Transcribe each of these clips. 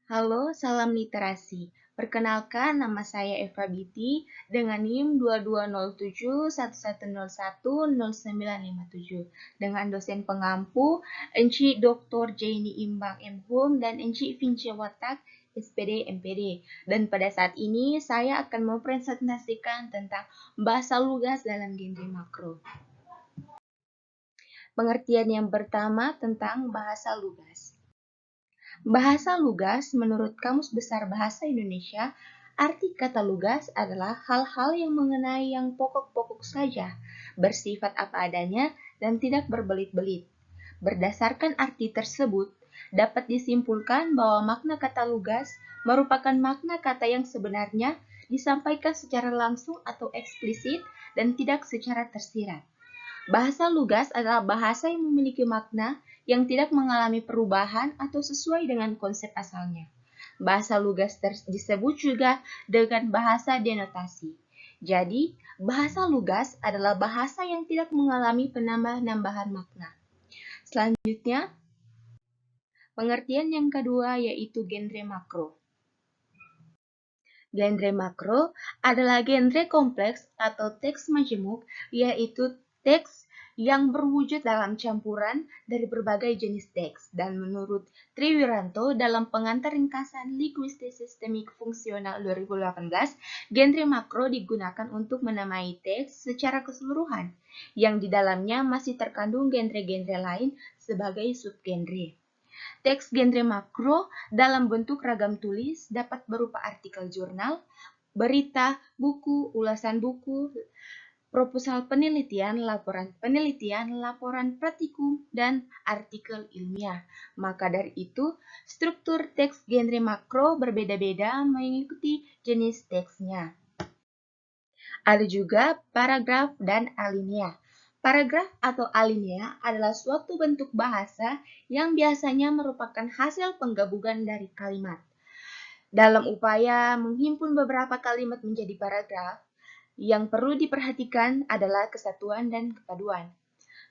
Halo, salam literasi. Perkenalkan, nama saya Eva Biti dengan NIM 220711010957 dengan dosen pengampu Enci Dr. Jaini Imbang M. Hum dan Enci Vinci Watak SPD MPD. Dan pada saat ini saya akan mempresentasikan tentang bahasa lugas dalam genre makro. Pengertian yang pertama tentang bahasa lugas. Bahasa lugas menurut Kamus Besar Bahasa Indonesia, arti kata lugas adalah hal-hal yang mengenai yang pokok-pokok saja, bersifat apa adanya, dan tidak berbelit-belit. Berdasarkan arti tersebut, dapat disimpulkan bahwa makna kata lugas merupakan makna kata yang sebenarnya disampaikan secara langsung atau eksplisit dan tidak secara tersirat. Bahasa lugas adalah bahasa yang memiliki makna yang tidak mengalami perubahan atau sesuai dengan konsep asalnya. Bahasa lugas disebut juga dengan bahasa denotasi. Jadi, bahasa lugas adalah bahasa yang tidak mengalami penambah-nambahan makna. Selanjutnya, pengertian yang kedua yaitu genre makro. Genre makro adalah genre kompleks atau teks majemuk, yaitu teks yang berwujud dalam campuran dari berbagai jenis teks. Dan menurut Triwiranto dalam pengantar ringkasan Linguistik Sistemik Fungsional 2018, genre makro digunakan untuk menamai teks secara keseluruhan, yang di dalamnya masih terkandung genre-genre lain sebagai subgenre. Teks genre makro dalam bentuk ragam tulis dapat berupa artikel jurnal, berita, buku, ulasan buku, proposal penelitian, laporan praktikum, dan artikel ilmiah. Maka dari itu, struktur teks genre makro berbeda-beda mengikuti jenis teksnya. Ada juga paragraf dan alinea. Paragraf atau alinea adalah suatu bentuk bahasa yang biasanya merupakan hasil penggabungan dari kalimat. Dalam upaya menghimpun beberapa kalimat menjadi paragraf, yang perlu diperhatikan adalah kesatuan dan kepaduan.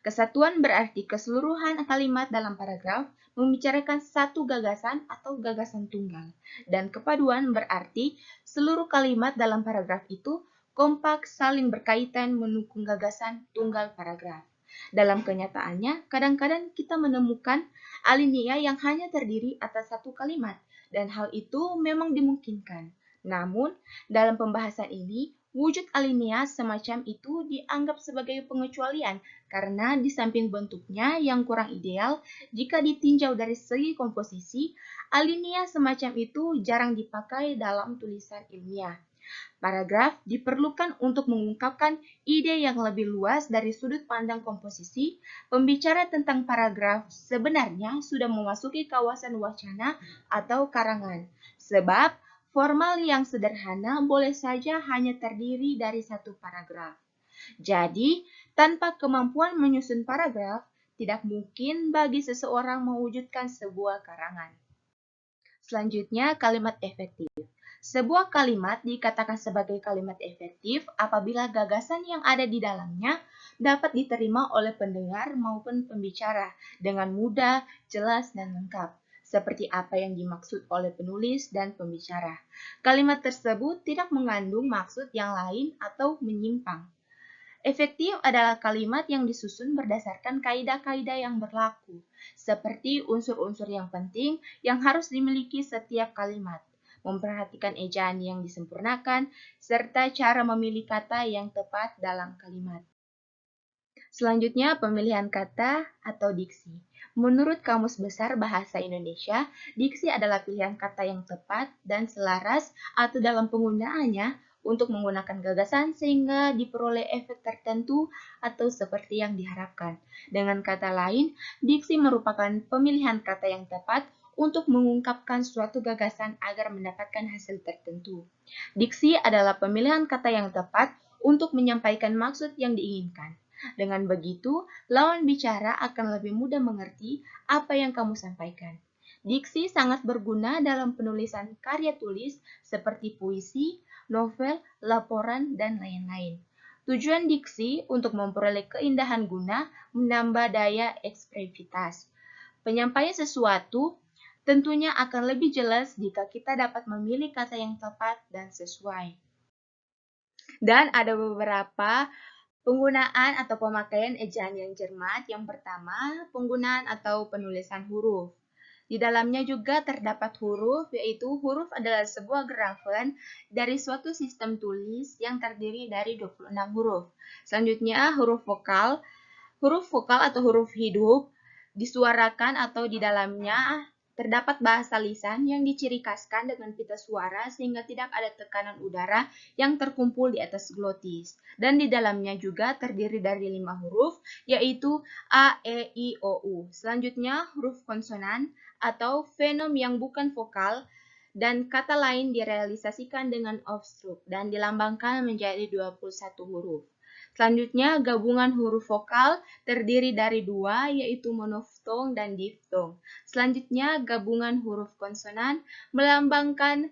Kesatuan berarti keseluruhan kalimat dalam paragraf membicarakan satu gagasan atau gagasan tunggal. Dan kepaduan berarti seluruh kalimat dalam paragraf itu kompak saling berkaitan mendukung gagasan tunggal paragraf. Dalam kenyataannya, kadang-kadang kita menemukan alinea yang hanya terdiri atas satu kalimat, dan hal itu memang dimungkinkan. Namun, dalam pembahasan ini, wujud alinea semacam itu dianggap sebagai pengecualian karena di samping bentuknya yang kurang ideal, jika ditinjau dari segi komposisi, alinea semacam itu jarang dipakai dalam tulisan ilmiah. Paragraf diperlukan untuk mengungkapkan ide yang lebih luas dari sudut pandang komposisi. Pembicara tentang paragraf sebenarnya sudah memasuki kawasan wacana atau karangan, sebab formal yang sederhana boleh saja hanya terdiri dari satu paragraf. Jadi, tanpa kemampuan menyusun paragraf, tidak mungkin bagi seseorang mewujudkan sebuah karangan. Selanjutnya, kalimat efektif. Sebuah kalimat dikatakan sebagai kalimat efektif apabila gagasan yang ada di dalamnya dapat diterima oleh pendengar maupun pembicara dengan mudah, jelas, dan lengkap, seperti apa yang dimaksud oleh penulis dan pembicara. Kalimat tersebut tidak mengandung maksud yang lain atau menyimpang. Efektif adalah kalimat yang disusun berdasarkan kaidah-kaidah yang berlaku, seperti unsur-unsur yang penting yang harus dimiliki setiap kalimat, memperhatikan ejaan yang disempurnakan, serta cara memilih kata yang tepat dalam kalimat. Selanjutnya, pemilihan kata atau diksi. Menurut Kamus Besar Bahasa Indonesia, diksi adalah pilihan kata yang tepat dan selaras atau dalam penggunaannya untuk menggunakan gagasan sehingga diperoleh efek tertentu atau seperti yang diharapkan. Dengan kata lain, diksi merupakan pemilihan kata yang tepat untuk mengungkapkan suatu gagasan agar mendapatkan hasil tertentu. Diksi adalah pemilihan kata yang tepat untuk menyampaikan maksud yang diinginkan. Dengan begitu, lawan bicara akan lebih mudah mengerti apa yang kamu sampaikan. Diksi sangat berguna dalam penulisan karya tulis seperti puisi, novel, laporan, dan lain-lain. Tujuan diksi untuk memperoleh keindahan guna menambah daya ekspresivitas. Penyampaian sesuatu Tentunya akan lebih jelas jika kita dapat memilih kata yang tepat dan sesuai. Dan ada beberapa penggunaan atau pemakaian ejaan yang cermat. Yang pertama, penggunaan atau penulisan huruf. Di dalamnya juga terdapat huruf, yaitu huruf adalah sebuah grafen dari suatu sistem tulis yang terdiri dari 26 huruf. Selanjutnya, huruf vokal. Huruf vokal atau huruf hidup disuarakan atau di dalamnya terdapat bahasa lisan yang diciri khaskan dengan pita suara sehingga tidak ada tekanan udara yang terkumpul di atas glotis. Dan di dalamnya juga terdiri dari 5 huruf, yaitu A, E, I, O, U. Selanjutnya huruf konsonan atau fenom yang bukan vokal dan kata lain direalisasikan dengan offstroke dan dilambangkan menjadi 21 huruf. Selanjutnya, gabungan huruf vokal terdiri dari 2, yaitu monoftong dan diftong. Selanjutnya, gabungan huruf konsonan melambangkan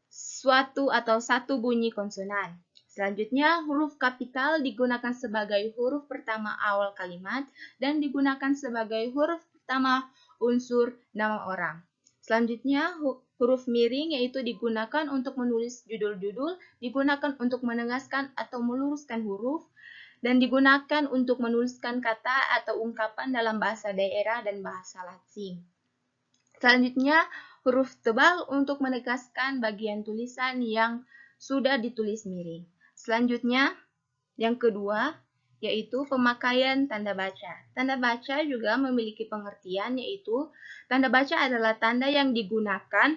suatu atau satu bunyi konsonan. Selanjutnya, huruf kapital digunakan sebagai huruf pertama awal kalimat dan digunakan sebagai huruf pertama unsur nama orang. Selanjutnya, huruf miring yaitu digunakan untuk menulis judul-judul, digunakan untuk menegaskan atau meluruskan huruf, dan digunakan untuk menuliskan kata atau ungkapan dalam bahasa daerah dan bahasa Latin. Selanjutnya, huruf tebal untuk menegaskan bagian tulisan yang sudah ditulis miring. Selanjutnya, yang kedua, yaitu pemakaian tanda baca. Tanda baca juga memiliki pengertian, yaitu tanda baca adalah tanda yang digunakan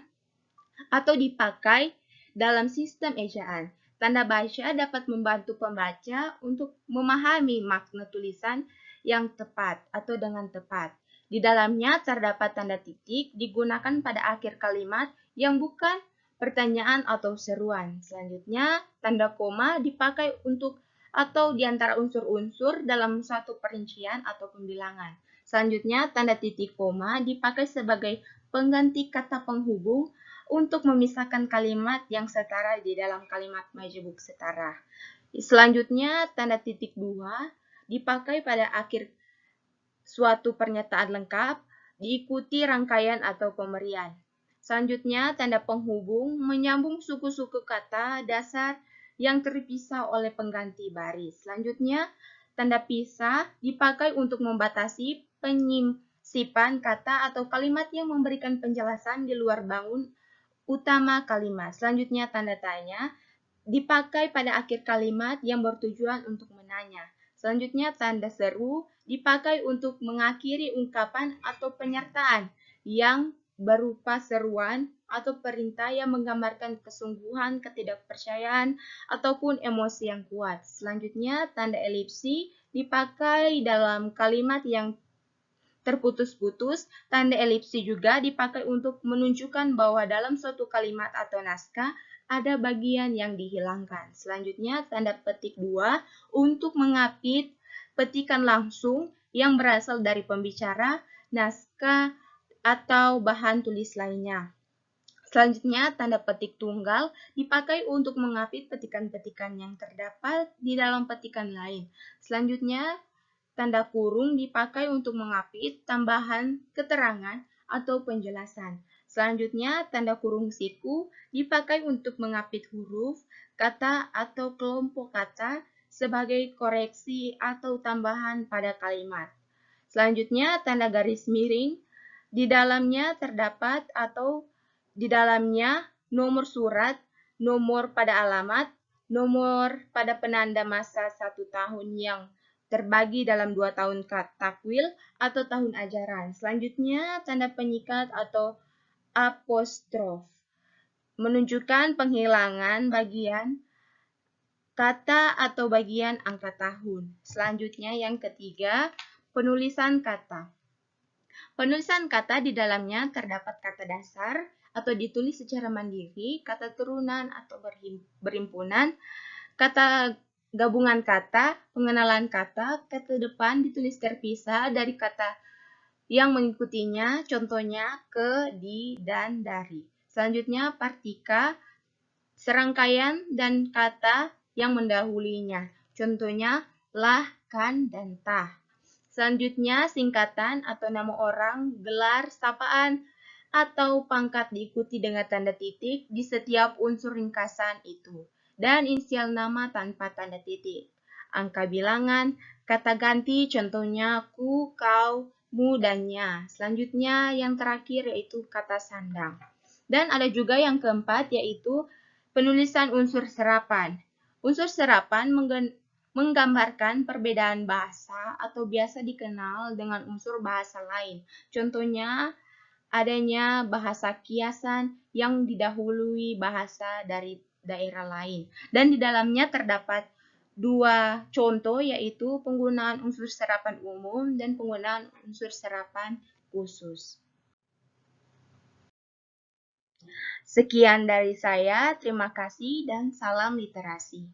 atau dipakai dalam sistem ejaan. Tanda baca dapat membantu pembaca untuk memahami makna tulisan yang tepat atau dengan tepat. Di dalamnya terdapat tanda titik digunakan pada akhir kalimat yang bukan pertanyaan atau seruan. Selanjutnya, tanda koma dipakai untuk atau di antara unsur-unsur dalam suatu perincian atau pembilangan. Selanjutnya, tanda titik koma dipakai sebagai pengganti kata penghubung untuk memisahkan kalimat yang setara di dalam kalimat majemuk setara. Selanjutnya, tanda titik 2 dipakai pada akhir suatu pernyataan lengkap, diikuti rangkaian atau pemberian. Selanjutnya, tanda penghubung menyambung suku-suku kata dasar yang terpisah oleh pengganti baris. Selanjutnya, tanda pisah dipakai untuk membatasi penyimsipan kata atau kalimat yang memberikan penjelasan di luar bangun utama kalimat. Selanjutnya, tanda tanya dipakai pada akhir kalimat yang bertujuan untuk menanya. Selanjutnya, tanda seru dipakai untuk mengakhiri ungkapan atau penyertaan yang berupa seruan atau perintah yang menggambarkan kesungguhan, ketidakpercayaan, ataupun emosi yang kuat. Selanjutnya, tanda elipsi dipakai dalam kalimat yang terputus-putus. Tanda elipsi juga dipakai untuk menunjukkan bahwa dalam suatu kalimat atau naskah ada bagian yang dihilangkan. Selanjutnya, tanda petik 2 untuk mengapit petikan langsung yang berasal dari pembicara, naskah, atau bahan tulis lainnya. Selanjutnya, tanda petik tunggal dipakai untuk mengapit petikan-petikan yang terdapat di dalam petikan lain. Selanjutnya, tanda kurung dipakai untuk mengapit tambahan keterangan atau penjelasan. Selanjutnya, tanda kurung siku dipakai untuk mengapit huruf, kata, atau kelompok kata sebagai koreksi atau tambahan pada kalimat. Selanjutnya, tanda garis miring di dalamnya terdapat atau di dalamnya nomor surat, nomor pada alamat, nomor pada penanda masa 1 tahun yang terbagi dalam 2 tahun takwil atau tahun ajaran. Selanjutnya, tanda penyikat atau apostrof menunjukkan penghilangan bagian kata atau bagian angka tahun. Selanjutnya, yang ketiga, penulisan kata. Penulisan kata di dalamnya terdapat kata dasar atau ditulis secara mandiri, kata turunan atau berimpunan, kata gabungan kata, pengenalan kata, kata depan ditulis terpisah dari kata yang mengikutinya, contohnya ke, di, dan dari. Selanjutnya, partika, serangkaian dan kata yang mendahulinya, contohnya lah, kan, dan tah. Selanjutnya, singkatan atau nama orang, gelar, sapaan, atau pangkat diikuti dengan tanda titik di setiap unsur ringkasan itu, dan inisial nama tanpa tanda titik. Angka bilangan, kata ganti contohnya ku, kau, mu, dan nya. Selanjutnya yang terakhir yaitu kata sandang. Dan ada juga yang keempat yaitu penulisan unsur serapan. Unsur serapan menggambarkan perbedaan bahasa atau biasa dikenal dengan unsur bahasa lain. Contohnya adanya bahasa kiasan yang didahului bahasa dari daerah lain. Dan di dalamnya terdapat dua contoh yaitu penggunaan unsur serapan umum dan penggunaan unsur serapan khusus. Sekian dari saya, terima kasih dan salam literasi.